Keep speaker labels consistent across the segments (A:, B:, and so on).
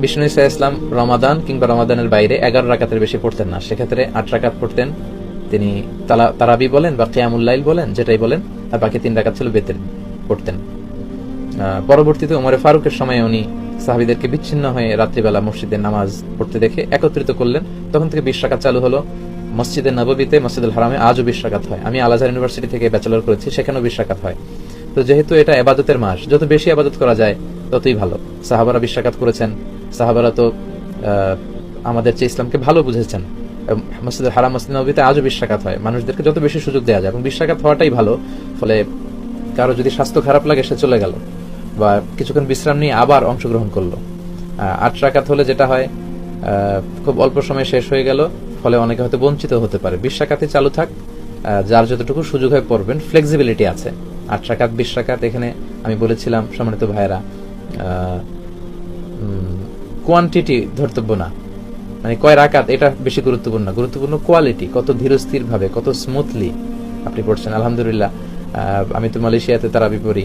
A: বিষ্ণু ইসা ইসলাম রমাদান কিংবা রমাদানের বাইরে 11 রাকাতের বেশি পড়তেন না, সেক্ষেত্রে 8 রাকাত পড়তেন। তিনি তারাবি বলেন বা কিয়ামুল লাইল বলেন, যেটাই বলেন, আর বাকি 3 রাকাত ছিল বেতের পড়তেন। পরবর্তীতে ওমরে ফারুকের সময় উনি সাহাবীদেরকে বিচ্ছিন্ন হয়ে রাত্রিবেলা মসজিদে নামাজ পড়তে দেখে একত্রিত করলেন। তখন থেকে 20 রাকাত চালু হলো। মসজিদে নববীতে, মসজিদুল হারামে আজও 20 রাকাত হয়। আমি আল আজহার ইউনিভার্সিটি থেকে ব্যাচেলর করেছি, সেখানেও 20 রাকাত হয়। তো যেহেতু এটা ইবাদতের মাস, যত বেশি ইবাদত করা যায় ততই ভালো। সাহাবারা 20 রাকাত করেছেন। সাহাবারা তো আমাদের চেয়ে ইসলামকে ভালো বুঝেছেন। মসজিদুল হারাম, মসজিদ নববীতে আজও 20 রাকাত হয়। মানুষদেরকে যত বেশি সুযোগ দেওয়া যায়, এবং 20 রাকাত হওয়াটাই ভালো। ফলে কারো যদি স্বাস্থ্য খারাপ লাগে, সে চলে গেল বা কিছুক্ষণ বিশ্রাম নিয়ে আবার অংশগ্রহণ করলো। 8 রাকাত হলে যেটা হয়, খুব অল্প সময় শেষ হয়ে গেল, ফলে অনেকে হয়তো বঞ্চিত হতে পারে। 20 রাকাতই চালু থাক, যার যতটুকু সুযোগ হয় পড়বেন, ফ্লেক্সিবিলিটি আছে। 8 রাকাত 20 রাকাত, এখানে আমি বলেছিলাম সম্মানিত ভাইয়েরা, কোয়ান্টিটি ধর্তব্য না, মানে কয় রাকাত এটা বেশি গুরুত্বপূর্ণ না, গুরুত্বপূর্ণ কোয়ালিটি, কত ধীরস্থির ভাবে, কত স্মুথলি আপনি পড়ছেন। আলহামদুলিল্লাহ, আমি তো মালয়েশিয়াতে তারাবি পড়ি,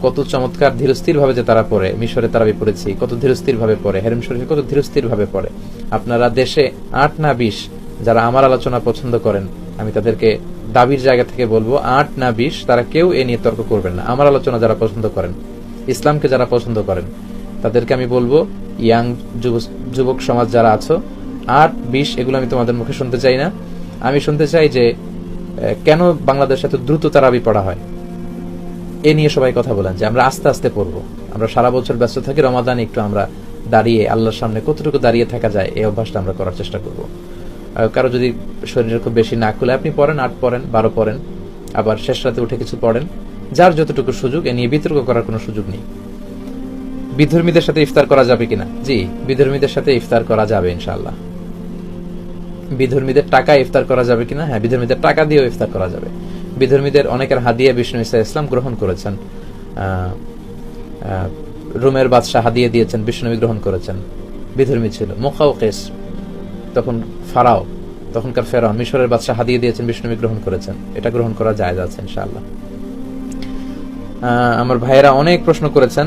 A: কত চমৎকার ধীরস্থির ভাবে যে তারা পড়ে। মিশরে তারাবি পড়েছি, কত ধীরস্থির ভাবে পড়ে। হেরেম শরীফে কত ধীরস্থির ভাবে পড়ে। আপনারা দেশে 8 না 20 যারা আমার আলোচনা পছন্দ করেন, আমি তাদেরকে দাবির জায়গা থেকে বলবো, 8 না 20 তারা কেউ এ নিয়ে তর্ক করবেন না। আমার আলোচনা যারা পছন্দ করেন, ইসলামকে যারা পছন্দ করেন, তাদেরকে আমি বলবো, ইয়াং যুবক সমাজ যারা আছো, 8, 20 এগুলো আমি তোমাদের মুখে শুনতে চাই না। আমি শুনতে চাই যে কেন বাংলাদেশে এত দ্রুত তারাবি পড়া হয়, এ নিয়ে সবাই কথা বলেন, যে আমরা আস্তে আস্তে পড়বো। আমরা সারা বছর ব্যস্ত থাকি, রমাদানে একটু আমরা দাঁড়িয়ে আল্লাহর সামনে কতটুকু দাঁড়িয়ে থাকা যায়, এই অভ্যাসটা আমরা করার চেষ্টা করবো। কারো যদি শরীরের খুব বেশি না খুলে, আপনি পড়েন, 8 পড়েন, 12 পড়েন, আবার শেষ রাতে উঠে কিছু পড়েন, যার যতটুকু সুযোগ। এ নিয়ে বিতর্ক করার কোনো সুযোগ নেই। বিধর্মীদের সাথে ইফতার করা যাবে কিনা? জি, বিধর্মীদের সাথে ইফতার করা যাবে ইনশাআল্লাহ। বিধর্মীদের টাকা ইফতার করা যাবে কিনা? হ্যাঁ, বিধর্মীদের টাকা দিয়েও ইফতার করা যাবে। বিধর্মীদের অনেকের হাদিয়া বিষ্ণু ইসা ইসলাম গ্রহণ করেছেন। রোমের বাদশাহ হাদিয়া দিয়েছেন, বিষ্ণুনবী গ্রহণ করেছেন। বিধর্মী ছিল মুকাওকিস, তখন ফারাও, তখনকার ফেরাউন, মিশরের বাদশাহ হাদিয়া দিয়েছেন, বিষ্ণুনবী গ্রহণ করেছেন। এটা গ্রহণ করা জায়েজ আছে ইনশাআল্লাহ। আমার ভাইয়েরা অনেক প্রশ্ন করেছেন।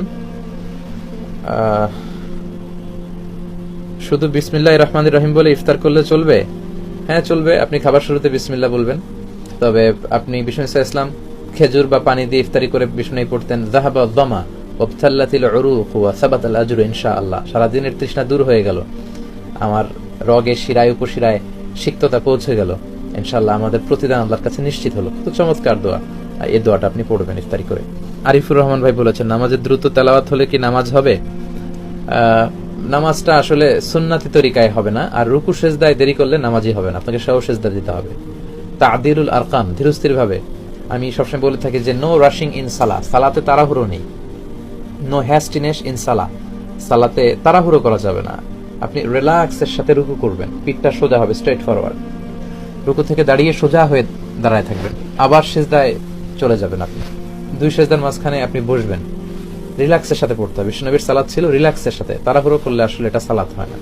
A: শুধু বিসমিল্লাহির রহমানির রহিম বলে ইফতার করলে চলবে? হ্যাঁ, চলবে। আপনি খাবার শুরুতে বিসমিল্লাহ বলবেন। তবে আপনি বিষ্ণু ইসা ইসলাম খেজুর বা পানি দিয়ে ইফতারি করে বিষ্ণু পড়তেন, যাহাবা দামা ওয়াবতাল্লাতিল উরুক ওয়া সাবাতাল আজরু ইনশাআল্লাহ। সারাদিনের তৃষ্ণা দূর হয়ে গেল, আমার রগে শিরায় উপশিরায় সিক্ততা পৌঁছে গেল, ইনশাআল্লাহ আমাদের প্রতিদান আল্লাহর কাছে নিশ্চিত হলো। তো চমৎকার দোয়া, এই দোয়াটা আপনি পড়বেন ইফতারি করে। আরিফুর রহমান ভাই বলেছেন, নামাজের দ্রুত তেলাওয়াত হলে কি নামাজ হবে? নামাজটা আসলে সুন্নাতি তরিকায় হবে না, আর রুকু সেজদায় দেরি করলে নামাজই হবে না, আপনাকে সহ সেজদা দিতে হবে। তা'দিলুল আরকান, ধীরস্থির ভাবে। আমি সবসময় বলে থাকি যে নো রাশিং ইন সালাহ, সালাতে তাড়াহুড়ো নেই। নো হ্যাস্টিনেস ইন সালাহ, সালাতে তাড়াহুড়ো করা যাবে না। আপনি রিল্যাক্সের সাথে রুকু করবেন, পিঠটা সোজা হবে, স্ট্রেট ফরওয়ার্ড। রুকু থেকে দাঁড়িয়ে সোজা হয়ে দাঁড়ায় থাকবেন, আবার সেজদায় চলে যাবেন। আপনি 2 সেজদার মাঝখানে আপনি বসবেন, রিল্যাক্সের সাথে পড়তে হবে। বিষ্ণু নবীর সালাত ছিল রিল্যাক্সের সাথে, তাড়াহুড়ো করলে আসলে এটা সালাত হয় না।